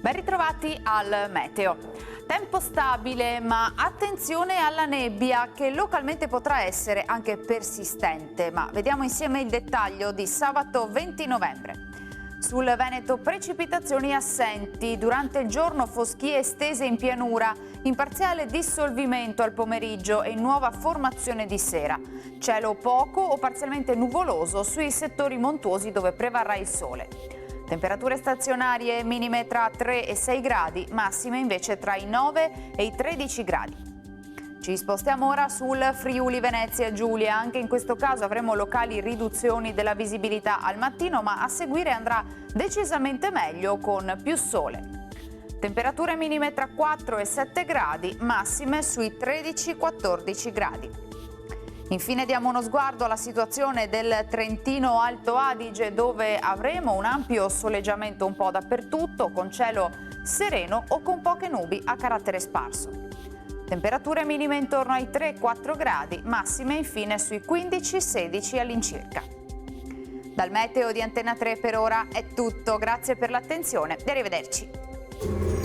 Ben ritrovati al meteo. Tempo stabile, ma attenzione alla nebbia che localmente potrà essere anche persistente. Ma vediamo insieme il dettaglio di sabato 20 novembre. Sul Veneto precipitazioni assenti, durante il giorno foschie estese in pianura, in parziale dissolvimento al pomeriggio e in nuova formazione di sera. Cielo poco o parzialmente nuvoloso sui settori montuosi dove prevarrà il sole. Temperature stazionarie minime tra 3 e 6 gradi, massime invece tra i 9 e i 13 gradi. Ci spostiamo ora sul Friuli Venezia Giulia, anche in questo caso avremo locali riduzioni della visibilità al mattino, ma a seguire andrà decisamente meglio con più sole. Temperature minime tra 4 e 7 gradi, massime sui 13-14 gradi. Infine diamo uno sguardo alla situazione del Trentino Alto Adige, dove avremo un ampio soleggiamento un po' dappertutto, con cielo sereno o con poche nubi a carattere sparso. Temperature minime intorno ai 3-4 gradi, massime infine sui 15-16 all'incirca. Dal meteo di Antena 3 per ora è tutto, grazie per l'attenzione e arrivederci.